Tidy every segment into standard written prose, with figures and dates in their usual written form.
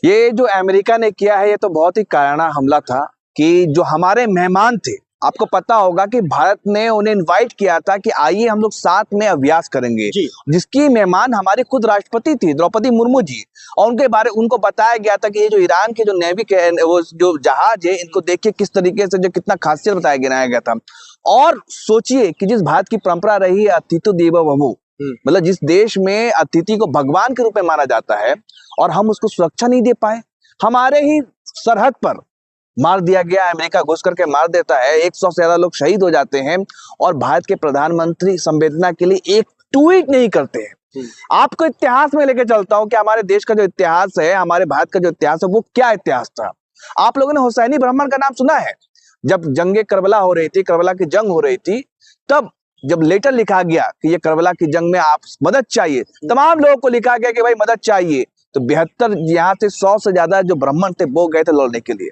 ये जो अमेरिका ने किया है ये तो बहुत ही कायराना हमला था कि जो हमारे मेहमान थे, आपको पता होगा कि भारत ने उन्हें इनवाइट किया था कि आइए हम लोग साथ में अभ्यास करेंगे, जिसकी मेहमान हमारी खुद राष्ट्रपति थी द्रौपदी मुर्मू जी। और उनको बताया गया था कि ये जो ईरान के जो नेवी के वो जो जहाज है, इनको देखिए किस तरीके से जो कितना खासियत गिनाया गया था। और सोचिए कि जिस भारत की परंपरा रही है अतिथि देवो भव, मतलब जिस देश में अतिथि को भगवान के रूप में माना जाता है और हम उसको सुरक्षा नहीं दे पाए, हमारे ही सरहद पर मार दिया गया। अमेरिका घुस करके मार देता है, 100 से ज्यादा लोग शहीद हो जाते हैं और भारत के प्रधानमंत्री संवेदना के लिए एक ट्वीट नहीं करते हैं। आपको इतिहास में लेके चलता हूं कि हमारे देश का जो इतिहास है, हमारे भारत का जो इतिहास है, वो क्या इतिहास था। आप लोगों ने हुसैनी ब्राह्मण का नाम सुना है? जब जंगे करबला हो रही थी, करबला की जंग हो रही थी, तब जब लेटर लिखा गया कि ये करबला की जंग में आप मदद चाहिए, तमाम लोगों को लिखा गया कि भाई मदद चाहिए, तो 72 यहाँ से 100 से ज्यादा जो ब्राह्मण थे वो गए थे लड़ने के लिए।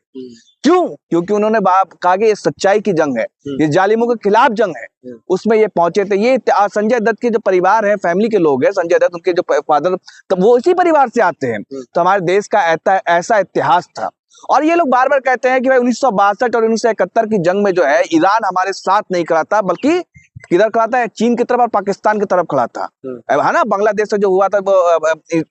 क्यों? क्योंकि उन्होंने कहा कि ये सच्चाई की जंग है, ये जालिमों के खिलाफ जंग है, उसमें ये पहुंचे थे। ये संजय दत्त के जो परिवार है, फैमिली के लोग हैं, संजय दत्त उनके जो फादर, तो वो इसी परिवार से आते हैं। तो हमारे देश का ऐसा इतिहास था। और ये लोग बार बार कहते हैं कि भाई 1962 और 1971 की जंग में जो है ईरान हमारे साथ नहीं खड़ा था, बल्कि किधर खड़ा था? चीन की तरफ और पाकिस्तान की तरफ खड़ा था, है ना। बांग्लादेश से जो हुआ था वो।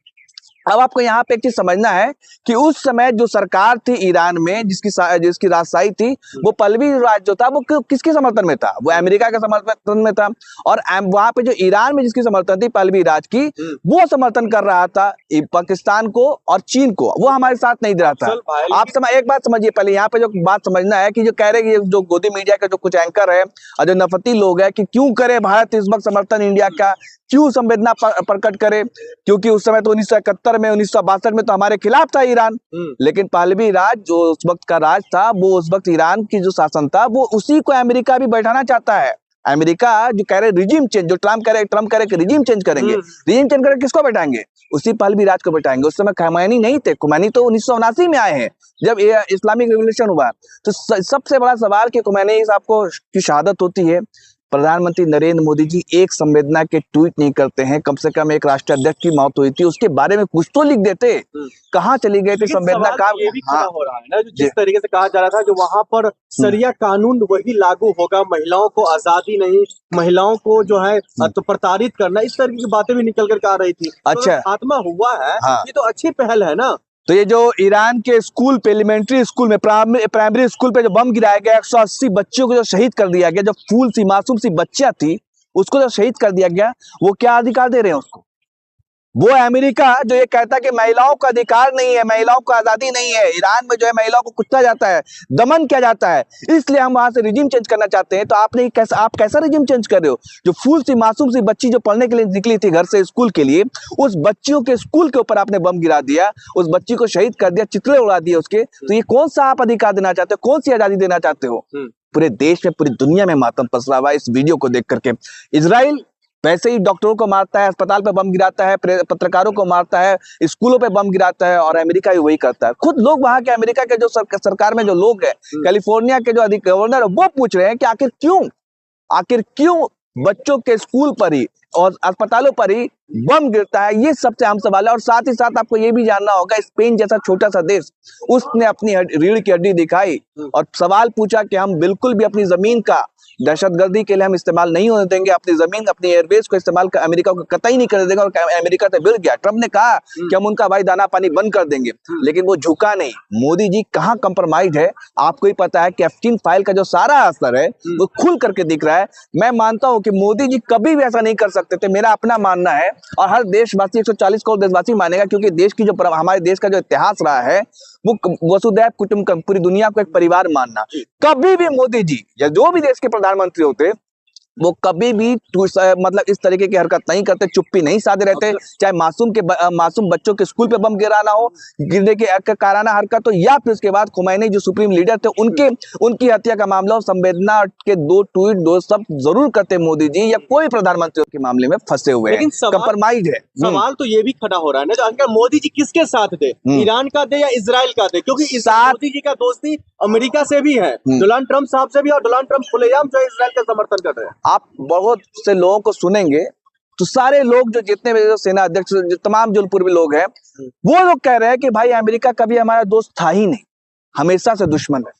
अब आपको यहाँ पे एक चीज समझना है कि उस समय जो सरकार थी ईरान में, जिसकी राजशाही थी, वो पहलवी राज जो था वो किसके समर्थन में था? वो अमेरिका के समर्थन में था। और वहां पे जो ईरान में जिसकी समर्थन थी पहलवी राज की, वो समर्थन कर रहा था पाकिस्तान को और चीन को, वो हमारे साथ नहीं दे रहा था। आप एक बात समझिए, पहले यहाँ पे जो बात समझना है कि जो कह रहे हैं जो गोदी मीडिया के जो कुछ एंकर है और जो नफरती लोग है कि क्यों करे भारत इस वक्त समर्थन इंडिया का, क्यों संवेदना प्रकट करे, क्योंकि उस समय तो 1971 में 1962 में तो हमारे खिलाफ था ईरान। लेकिन पहलवी राज जो उस वक्त का राज था, वो उस वक्त ईरान की जो शासन था, वो उसी को अमेरिका भी बैठाना चाहता है। अमेरिका जो कह रहे रिजीम चेंज, जो ट्रम्प कह रहे कि रिजीम चेंज करेंगे, रिजीम चेंज करके किसको बैठाएंगे? उसी पहलवी राज को बैठाएंगे। उस समय खुमैनी नहीं थे, खुमैनी तो 1979 में आए हैं जब इस्लामिक रिवॉल्यूशन हुआ। तो सबसे बड़ा सवाल कि खुमैनी साहब को की शहादत होती है, प्रधानमंत्री नरेंद्र मोदी जी एक संवेदना के ट्वीट नहीं करते हैं। कम से कम एक राष्ट्रीय अध्यक्ष की मौत हुई थी, उसके बारे में कुछ तो लिख देते। कहाँ चली गई थी संवेदना का? ये भी खड़ा हो रहा है ना, जो जिस तरीके से कहा जा रहा था जो वहां पर शरिया कानून वही लागू होगा, महिलाओं को आजादी नहीं, महिलाओं को जो है तो प्रताड़ित करना, इस तरह की बातें भी निकल कर आ रही थी। अच्छा, तो खात्मा हुआ है, ये तो अच्छी पहल है ना। तो ये जो ईरान के स्कूल पे, एलिमेंट्री स्कूल में, प्राइमरी स्कूल पे जो बम गिराया गया, 180 बच्चों को जो शहीद कर दिया गया, जो फूल सी मासूम सी बच्चियां थी, उसको जो शहीद कर दिया गया, वो क्या अधिकार दे रहे हैं उसको? वो अमेरिका जो ये कहता है कि महिलाओं का अधिकार नहीं है, महिलाओं को आजादी नहीं है, ईरान में जो है महिलाओं को कुचला जाता है, दमन किया जाता है, इसलिए हम वहां से रिजीम चेंज करना चाहते हैं। तो आप कैसा रिजीम चेंज कर रहे हो? जो फूल सी मासूम सी बच्ची जो पढ़ने के लिए निकली थी घर से स्कूल के लिए, उस बच्चियों के स्कूल के ऊपर आपने बम गिरा दिया, उस बच्ची को शहीद कर दिया, चितले उड़ा दिए उसके। तो ये कौन सा आप अधिकार देना चाहते हो? कौन सी आजादी देना चाहते हो? पूरे देश में, पूरी दुनिया में मातम पसरा हुआ है इस वीडियो को देख करके। इजराइल वैसे ही डॉक्टरों को मारता है, अस्पताल पे बम गिराता है, पत्रकारों को मारता है, स्कूलों पे बम गिराता है, और अमेरिका भी वही करता है। खुद लोग वहां के अमेरिका के जो सरकार में जो लोग हैं, कैलिफोर्निया के जो गवर्नर है, वो पूछ रहे हैं कि आखिर क्यों बच्चों के स्कूल पर ही और अस्पतालों पर ही बम गिरता है? ये सबसे अहम सवाल है। और साथ ही साथ आपको ये भी जानना होगा, स्पेन जैसा छोटा सा देश, उसने अपनी रीढ़ की हड्डी दिखाई और सवाल पूछा कि हम बिल्कुल भी अपनी जमीन का दहशतगर्दी के लिए हम इस्तेमाल नहीं होने देंगे, अपनी जमीन, अपनी एयरबेस को इस्तेमाल अमेरिका को कतई नहीं कर देंगे। और अमेरिका से भिड़ गया, ट्रम्प ने कहा कि हम उनका भाई दाना पानी बंद कर देंगे, लेकिन वो झुका नहीं। मोदी जी कहाँ कंप्रोमाइज है? आपको ही पता है कि एप्स्टीन फाइल का जो सारा असर है वो खुल करके दिख रहा है। मैं मानता हूं कि मोदी जी कभी भी ऐसा नहीं कर सकते थे, मेरा अपना मानना है, और हर देशवासी, 140 करोड़ देशवासी मानेगा, क्योंकि देश की जो हमारे देश का जो इतिहास रहा है वो वसुधैव कुटुंबकम, पूरी दुनिया को एक परिवार मानना। कभी भी मोदी जी या जो भी देश के प्रधानमंत्री होते, वो कभी भी मतलब इस तरीके की हरकत नहीं करते, चुप्पी नहीं साधे रहते, चाहे मासूम बच्चों के स्कूल पे बम गिराना हो, गिरने के काराना हरकत हो, या फिर उसके बाद खुमैनी जो सुप्रीम लीडर थे उनकी हत्या का मामला हो। संवेदना के दो ट्वीट दो सब जरूर करते मोदी जी, या कोई प्रधानमंत्री के मामले में फंसे हुए हैं, कंप्रोमाइज है। सवाल तो ये भी खड़ा हो रहा है ना, अंकल मोदी जी किसके साथ थे? ईरान का दे या इजराइल का दे? क्योंकि मोदी जी का दोस्ती अमेरिका से भी है, डोनाल्ड ट्रंप साहब से भी, और डोनाल्ड ट्रंप खुलेआम जो है इजराइल का समर्थन कर रहे हैं। आप बहुत से लोगों को सुनेंगे तो सारे लोग जो जितने भी सेना अध्यक्ष तमाम जो पूर्वी लोग हैं वो लोग कह रहे हैं कि भाई अमेरिका कभी हमारा दोस्त था ही नहीं, हमेशा से दुश्मन है।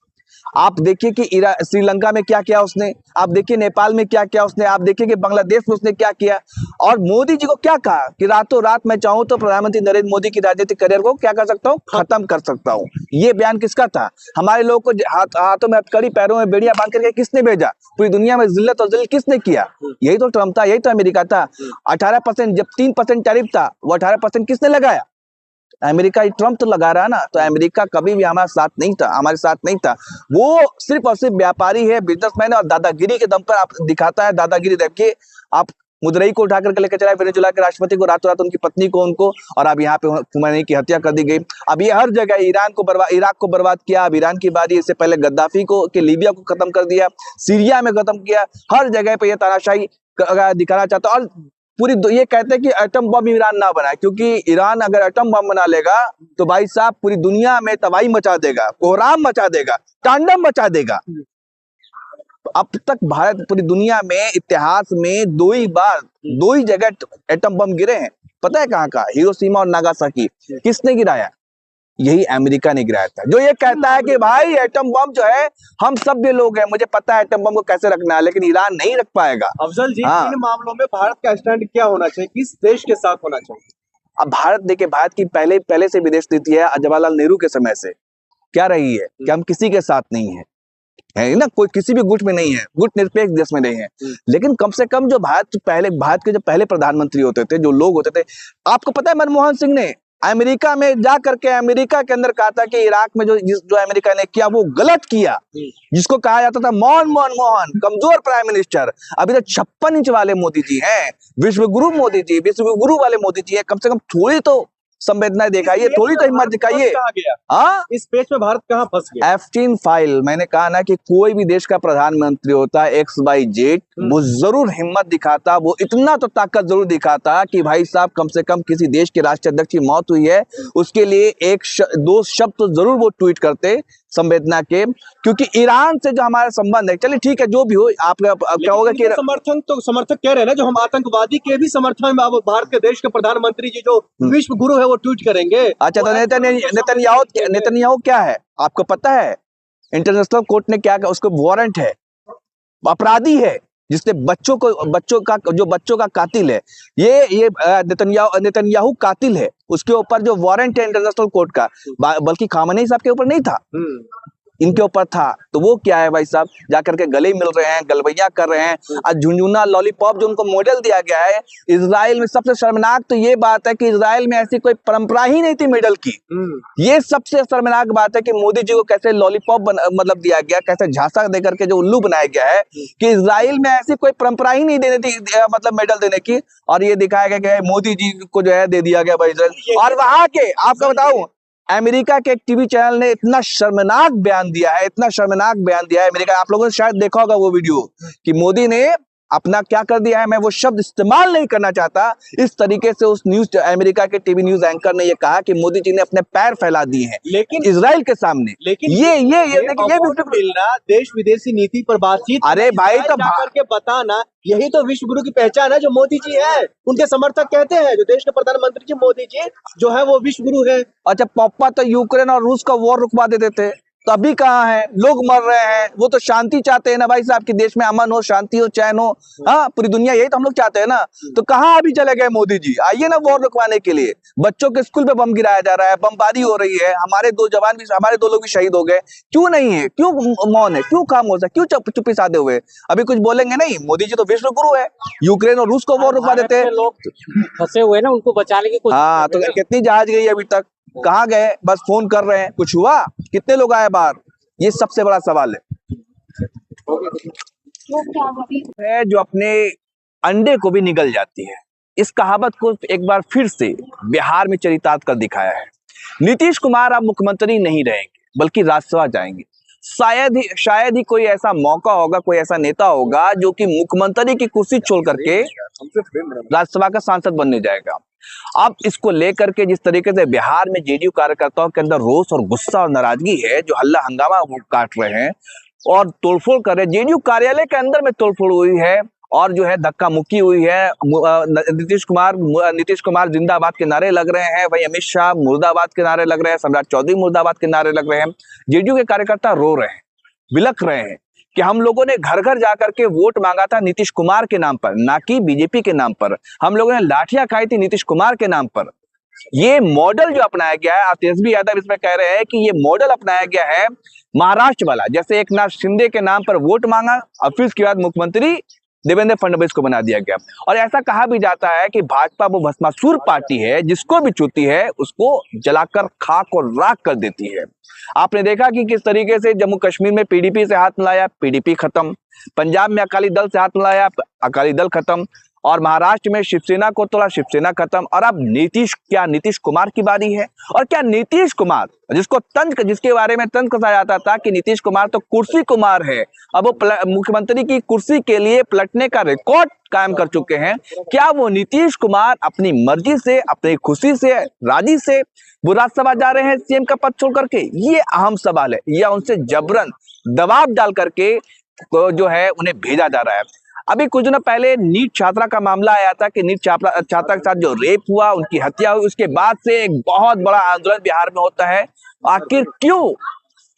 आप देखिए कि श्रीलंका में क्या किया उसने, आप देखिए नेपाल में क्या किया उसने, आप देखिए कि बांग्लादेश में उसने क्या किया। और मोदी जी को क्या कहा कि रातों रात मैं चाहूं तो प्रधानमंत्री नरेंद्र मोदी की राजनीतिक करियर को क्या कर सकता हूं, खत्म कर सकता हूं। ये बयान किसका था? हमारे लोगों को हाथों में हथकड़ी पैरों में बेड़ियां बांध करके किसने भेजा? पूरी दुनिया में जिल्लत और जलील किसने किया? यही तो ट्रम्प था, यही तो अमेरिका था। 18% जब 3% टैरिफ था वो 18% किसने लगाया? अमेरिका। ट्रम्प तो लगा रहा है ना। तो अमेरिका कभी भी हमारे साथ नहीं था, हमारे साथ नहीं था। वो सिर्फ और सिर्फ व्यापारी है, बिजनेसमैन है और दादागिरी के दम पर आप दिखाता है दादागिरी। देखिए आप मुद्रई को उठा करके लेकर चला वेनेजुएला के राष्ट्रपति को, रातों रात उनकी पत्नी को, उनको, और अब यहाँ पे खुमैनी की हत्या कर दी गई। अब ये हर जगह इराक को बर्बाद किया। अब ईरान की बारी, इससे पहले गद्दाफी को के लीबिया को खत्म कर दिया, सीरिया में खत्म किया। हर जगह पे ये तानाशाही दिखाना चाहता। और पूरी ये कहते हैं कि एटम बम ईरान ना बनाए, क्योंकि ईरान अगर एटम बम बना लेगा तो भाई साहब पूरी दुनिया में तबाही मचा देगा, कोहराम मचा देगा, तांडव मचा देगा। अब तक भारत पूरी दुनिया में इतिहास में दो ही जगह एटम बम गिरे हैं। पता है कहाँ का? हिरोशिमा और नागासाकी। किसने गिराया? यही अमेरिका ने गिराया था। जो ये कहता है कि भाई एटम बम जो है, हम सब ये लोग हैं, मुझे पता है एटम बम को कैसे रखना है, लेकिन ईरान नहीं रख पाएगा। अफजल जी, इन मामलों में भारत का स्टैंड क्या होना चाहिए? किस देश के साथ होना चाहिए? अब भारत देखिए, भारत की पहले से विदेश नीति है जवाहरलाल नेहरू के समय से क्या रही है कि हम किसी के साथ नहीं है ना, कोई किसी भी गुट में नहीं है, गुट निरपेक्ष देश में नहीं है। लेकिन कम से कम जो भारत के जो पहले प्रधानमंत्री होते थे, जो लोग होते थे, आपको पता है मनमोहन सिंह ने अमेरिका में जा करके अमेरिका के अंदर कहा था कि इराक में जो अमेरिका ने किया वो गलत किया, जिसको कहा जाता था मोहन कमजोर प्राइम मिनिस्टर। अभी तो 56 इंच वाले मोदी जी हैं, विश्वगुरु मोदी जी, विश्वगुरु वाले मोदी जी है। कम से कम थोड़ी तो संवेदना दिखाइए, थोड़ी तो हिम्मत दिखाइए। हाँ, इस पेज में भारत कहाँ फंस गया? Epstein file. मैंने कहा ना कि कोई भी देश का प्रधानमंत्री होता है XYZ, वो जरूर हिम्मत दिखाता, वो इतना तो ताकत जरूर दिखाता कि भाई साहब कम से कम किसी देश के राष्ट्रीय अध्यक्ष की मौत हुई है, उसके लिए दो शब्द तो जरूर वो ट्वीट करते संवेदना के, क्योंकि ईरान से जो हमारा संबंध है। चलिए ठीक है, जो भी हो, आप क्या होगा कि समर्थक कह रहे हैं ना, जो हम आतंकवादी के भी समर्थन में अब भारत के देश के प्रधानमंत्री जी जो विश्व गुरु है वो ट्वीट करेंगे। अच्छा, तो नेतन्याहू क्या है आपको पता है? इंटरनेशनल कोर्ट ने क्या कहा? उसको वारंट है, अपराधी है, जिसने बच्चों का कातिल है। ये नेतन्याहू कातिल है, उसके ऊपर जो वारंट है इंटरनेशनल कोर्ट का, बल्कि खामनेई साहब के ऊपर नहीं था, इनके ऊपर था। तो वो क्या है भाई साहब, जाकर के गले मिल रहे हैं, गलवैया कर रहे हैं। और झुनझुना लॉलीपॉप जो उनको मॉडल दिया गया है इजराइल में, सबसे शर्मनाक तो ये बात है कि इजराइल में ऐसी कोई परंपरा ही नहीं थी मेडल की। ये सबसे शर्मनाक बात है कि मोदी जी को कैसे लॉलीपॉप मतलब दिया गया, कैसे झांसा देकर के जो उल्लू बनाया गया है कि इजराइल में ऐसी कोई परंपरा ही नहीं देने थी, मतलब मेडल देने की, और ये दिखाया गया कि मोदी जी को जो है दे दिया गया भाई इजराइल। और वहां के आपको बताऊं, अमेरिका के एक टीवी चैनल ने इतना शर्मनाक बयान दिया है, अमेरिका, आप लोगों ने शायद देखा होगा वो वीडियो, कि मोदी ने अपना क्या कर दिया है, मैं वो शब्द इस्तेमाल नहीं करना चाहता, इस तरीके से उस अमेरिका के टीवी न्यूज एंकर ने ये कहा कि मोदी जी ने अपने पैर फैला दिए हैं लेकिन इजराइल के सामने। लेकिन ये मिलना देश विदेशी नीति पर बातचीत, अरे भाई तो करके बताना, यही तो विश्व गुरु की पहचान है जो मोदी जी है। उनके समर्थक कहते हैं जो देश के प्रधानमंत्री जी मोदी जी जो है वो विश्व गुरु है। अच्छा, पापा तो यूक्रेन और रूस का वॉर रुकवा देते थे, तो अभी कहाँ है? लोग मर रहे हैं। वो तो शांति चाहते हैं ना भाई साहब, कि देश में अमन हो, शांति हो, चैन हो। हाँ, पूरी दुनिया यही तो हम लोग चाहते हैं ना। तो कहाँ अभी चले गए मोदी जी? आइए ना वॉर रुकवाने के लिए। बच्चों के स्कूल पे बम गिराया जा रहा है, बमबारी हो रही है, हमारे दो लोग भी शहीद हो गए। क्यों नहीं है? क्यों मौन है? क्यों खामोश है? क्यों चुप्पी साधे हुए? अभी कुछ बोलेंगे नहीं? मोदी जी तो विश्व गुरु है, यूक्रेन और रूस को वॉर रुकवा देते हैं। लोग फंसे हुए ना, उनको बचाने की कोशिश। हाँ, तो कितनी जहाज गई अभी तक? कहाँ गए? बस फोन कर रहे हैं। कुछ हुआ? कितने लोग आए बाहर? ये सबसे बड़ा सवाल है जो अपने अंडे को भी निगल जाती है। इस कहावत को एक बार फिर से बिहार में चरितार्थ कर दिखाया है। नीतीश कुमार अब मुख्यमंत्री नहीं रहेंगे, बल्कि राज्यसभा जाएंगे। शायद ही कोई ऐसा मौका होगा, कोई ऐसा नेता होगा जो कि मुख्यमंत्री की कुर्सी छोड़ करके राज्यसभा का सांसद बनने जाएगा। अब इसको लेकर के जिस तरीके से बिहार में जेडीयू कार्यकर्ताओं के अंदर रोष और गुस्सा और नाराजगी है, जो हल्ला हंगामा काट रहे हैं और तोड़फोड़ कर रहे हैं, जेडीयू कार्यालय के अंदर में तोड़फोड़ हुई है और जो है धक्का मुक्की हुई है। नीतीश कुमार जिंदाबाद के नारे लग रहे हैं, वही अमित शाह मुर्दाबाद के नारे लग रहे हैं, सम्राट चौधरी मुर्दाबाद के नारे लग रहे हैं। जेडीयू के कार्यकर्ता रो रहे हैं, बिलख रहे हैं कि हम लोगों ने घर घर जाकर के वोट मांगा था नीतीश कुमार के नाम पर, ना कि बीजेपी के नाम पर। हम लोगों ने लाठियां खाई थी नीतीश कुमार के नाम पर। ये मॉडल जो अपनाया गया है, तेजस्वी यादव इसमें कह रहे हैं कि ये मॉडल अपनाया गया है महाराष्ट्र वाला, जैसे एकनाथ शिंदे के नाम पर वोट मांगा और फिर उसके बाद मुख्यमंत्री देवेंद्र फडणवीस को बना दिया गया। और ऐसा कहा भी जाता है कि भाजपा वो भस्मासुर पार्टी है, जिसको भी छूती है उसको जलाकर खाक और राख कर देती है। आपने देखा कि किस तरीके से जम्मू कश्मीर में पीडीपी से हाथ मिलाया, पीडीपी खत्म। पंजाब में अकाली दल से हाथ मिलाया, अकाली दल खत्म। और महाराष्ट्र में शिवसेना को तोड़ा, शिवसेना खत्म। और अब नीतीश कुमार की बारी है। और क्या नीतीश कुमार, जिसके बारे में तंज कसा जाता था कि नीतीश कुमार तो कुर्सी कुमार है, अब वो मुख्यमंत्री की कुर्सी के लिए पलटने का रिकॉर्ड कायम कर चुके हैं। क्या वो नीतीश कुमार अपनी मर्जी से, अपनी खुशी से, राजी से वो राज्यसभा जा रहे हैं सीएम का पद छोड़ करके? ये अहम सवाल है। या उनसे जबरन दबाव डाल करके जो है उन्हें भेजा जा रहा है? अभी कुछ दिनों पहले नीट छात्रा का मामला आया था कि नीट छात्रा के साथ जो रेप हुआ, उनकी हत्या हुई, उसके बाद से एक बहुत बड़ा आंदोलन बिहार में होता है। आखिर क्यों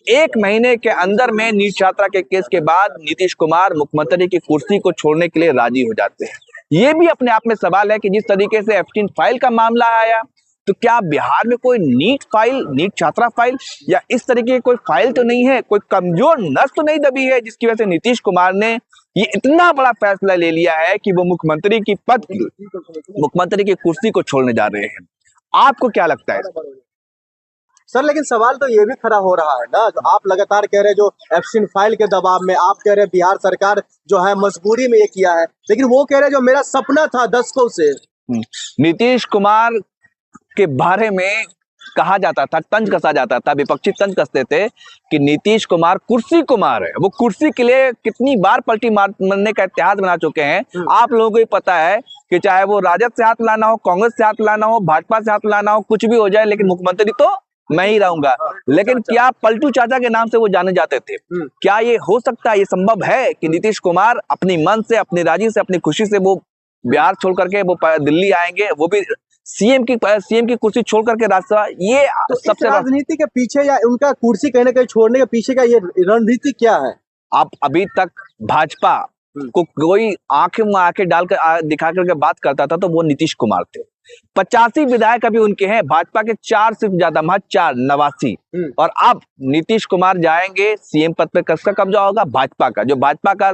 1 महीने के अंदर में नीट छात्रा के केस के बाद नीतीश कुमार मुख्यमंत्री की कुर्सी को छोड़ने के लिए राजी हो जाते हैं? ये भी अपने आप में सवाल है कि जिस तरीके से एप्स्टीन फाइल का मामला आया, तो क्या बिहार में कोई नीट छात्रा फाइल या इस तरीके की कोई फाइल तो नहीं है, कोई कमजोर नस तो नहीं दबी है जिसकी वजह से नीतीश कुमार ने ये इतना बड़ा फैसला ले लिया है कि वो मुख्यमंत्री की कुर्सी को छोड़ने जा रहे हैं? आपको क्या लगता है सर? लेकिन सवाल तो ये भी खड़ा हो रहा है ना, जो आप लगातार कह रहे हैं जो एप्स्टीन फाइल के दबाव में, आप कह रहे हैं बिहार सरकार जो है मजबूरी में ये किया है, लेकिन वो कह रहे हैं जो मेरा सपना था दशकों से। नीतीश कुमार के बारे में कहा जाता था, तंज कसा जाता था, विपक्षी तंज कसते थे कि नीतीश कुमार कुर्सी कुमार है। वो कुर्सी के लिए कितनी बार पलटी मारने का इतिहास बना चुके हैं। आप लोगों को ही पता है कि चाहे वो राजद से हाथ मिलाना हो, कांग्रेस से हाथ मिलाना हो, भाजपा से हाथ मिलाना हो, कुछ भी हो जाए, लेकिन मुख्यमंत्री तो मैं ही रहूंगा। लेकिन क्या पलटू चाचा के नाम से वो जाने जाते थे? क्या ये हो सकता है, ये संभव है कि नीतीश कुमार अपनी मन से, अपनी राजी से, अपनी खुशी से वो बिहार छोड़ करके वो दिल्ली आएंगे, वो भी सीएम की कुर्सी छोड़ करके राज्यसभा? ये तो सबसे राजनीति के पीछे या उनका कुर्सी कहीं ना कहीं छोड़ने के पीछे का ये रणनीति क्या है? अब अभी तक भाजपा को कोई आंखें में आंखें डालकर दिखा करके बात करता था तो वो नीतीश कुमार थे। 85 विधायक अभी उनके हैं, भाजपा के 4 से ज्यादा, महज 4, 89। और अब नीतीश कुमार जाएंगे, सीएम पद पे किसका कब्जा होगा? भाजपा का। जो भाजपा का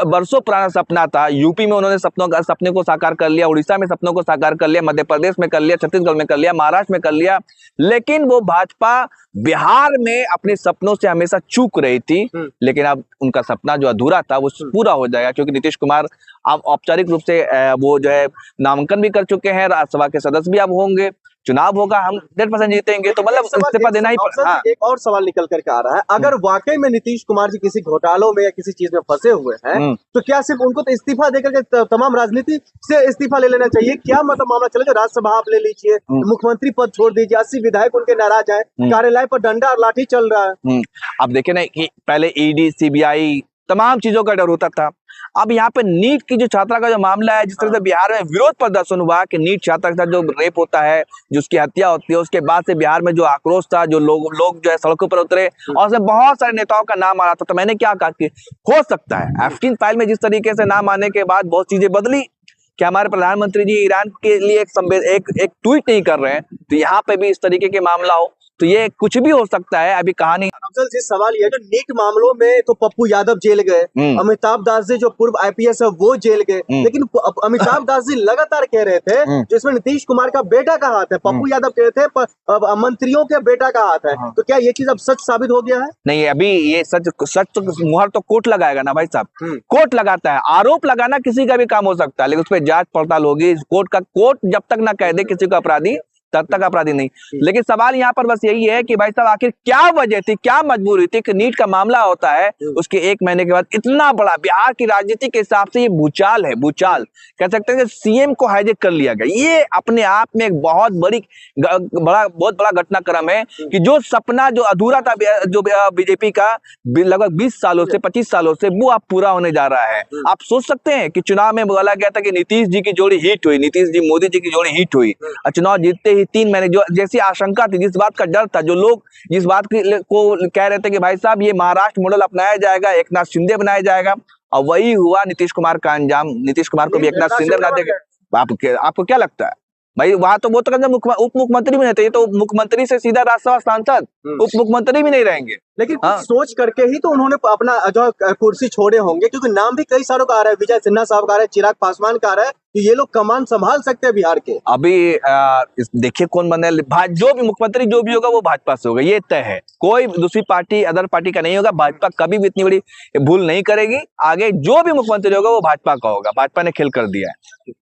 बरसों पुराना सपना था, यूपी में उन्होंने सपने को साकार कर लिया, उड़ीसा में सपनों को साकार कर लिया, मध्य प्रदेश में कर लिया, छत्तीसगढ़ में कर लिया, महाराष्ट्र में कर लिया। लेकिन वो भाजपा बिहार में अपने सपनों से हमेशा चूक रही थी। लेकिन अब उनका सपना जो अधूरा था वो पूरा हो जाएगा, क्योंकि नीतीश कुमार अब औपचारिक रूप से वो जो है नामांकन भी कर चुके हैं, राज्यसभा के सदस्य भी अब होंगे, चुनाव होगा, हम 100% जीतेंगे, तो मतलब इस्तीफा देना ही पड़ेगा। हाँ। एक और सवाल निकल करके आ रहा है, अगर वाकई में नीतीश कुमार जी किसी घोटालों में या किसी चीज में फंसे हुए हैं, तो क्या सिर्फ उनको तो इस्तीफा देकर के तमाम राजनीति से इस्तीफा ले लेना चाहिए? क्या मतलब मामला चले, राज्यसभा आप ले लीजिए, मुख्यमंत्री पद छोड़ दीजिए, 80 विधायक उनके नाराज है, कार्यालय पर डंडा और लाठी चल रहा है। अब देखे ना कि पहले ईडी, सीबीआई, तमाम चीजों का डर होता था। अब यहाँ पे नीट की जो छात्रा का जो मामला है, जिस तरह से बिहार में विरोध प्रदर्शन हुआ कि नीट छात्रा के साथ जो रेप होता है, जो उसकी हत्या होती है, उसके बाद से बिहार में जो आक्रोश था, जो लोग जो है सड़कों पर उतरे और उसमें बहुत सारे नेताओं का नाम आ रहा था। तो मैंने क्या कहा कि हो सकता है एप्स्टीन फाइल में जिस तरीके से नाम आने के बाद बहुत चीजें बदली कि हमारे प्रधानमंत्री जी ईरान के लिए एक ट्वीट नहीं कर रहे हैं, तो यहाँ पे भी इस तरीके के मामला हो, तो ये कुछ भी हो सकता है। अभी कहानी अफजल जी, सवाल ये है कि नीट मामलों में तो पप्पू यादव जेल गए, अमिताभ दास जी जो पूर्व आईपीएस है वो जेल गए, लेकिन अमिताभ दास जी लगातार कह रहे थे जिसमें नीतीश कुमार का बेटा का हाथ है, पप्पू यादव कह रहे थे मंत्रियों के बेटा का हाथ है, तो क्या ये चीज अब सच साबित हो गया है? नहीं, अभी ये सच मुहर तो कोर्ट लगाएगा ना भाई साहब। कोर्ट लगाता है, आरोप लगाना किसी का भी काम हो सकता है, लेकिन उस पर जांच पड़ताल होगी। कोर्ट जब तक ना कह दे किसी को अपराधी, तब तक अपराधी नहीं। लेकिन सवाल यहाँ पर बस यही है कि भाई साहब आखिर क्या वजह थी, क्या मजबूरी थी कि नीट का मामला होता है उसके 1 महीने के बाद इतना बड़ा बिहार की राजनीति के हिसाब से ये भूचाल है, भूचाल कह सकते हैं कि सीएम को हाईजैक कर लिया गया। ये अपने आप में एक बहुत बहुत बड़ा घटनाक्रम है कि जो सपना जो अधूरा था जो बीजेपी का लगभग 20 सालों से 25 सालों से वो अब पूरा होने जा रहा है। आप सोच सकते हैं कि चुनाव में बोला गया था कि नीतीश जी की जोड़ी हिट हुई, नीतीश जी मोदी जी की जोड़ी हिट हुई, चुनाव जीतते ही 3 महीने जो जैसी आशंका थी, जिस बात का डर था, जो लोग जिस बात को कह रहे थे कि भाई साहब ये महाराष्ट्र मॉडल अपनाया जाएगा, एकनाथ शिंदे बनाया जाएगा, और वही हुआ। नीतीश कुमार का अंजाम, नीतीश कुमार को भी एकनाथ शिंदे बना देगा। आपको क्या लगता है भाई? वहां तो वो तो उप मुख्यमंत्री भी नहीं थे, ये तो मुख्यमंत्री से सीधा राज्यसभा सांसद, उप मुख्यमंत्री भी नहीं रहेंगे। लेकिन सोच करके ही तो उन्होंने अपना जो कुर्सी छोड़े होंगे, क्योंकि नाम भी कई सारों का आ रहा है, विजय सिन्हा साहब का आ रहा है, चिराग पासवान का आ रहा है, तो ये लोग कमान संभाल सकते हैं बिहार के। अभी देखिए कौन बने, जो भी मुख्यमंत्री जो भी होगा वो भाजपा से होगा, ये तय है। कोई दूसरी पार्टी अदर पार्टी का नहीं होगा। भाजपा कभी भी इतनी बड़ी भूल नहीं करेगी। आगे जो भी मुख्यमंत्री होगा वो भाजपा का होगा। भाजपा ने खेल कर दिया है।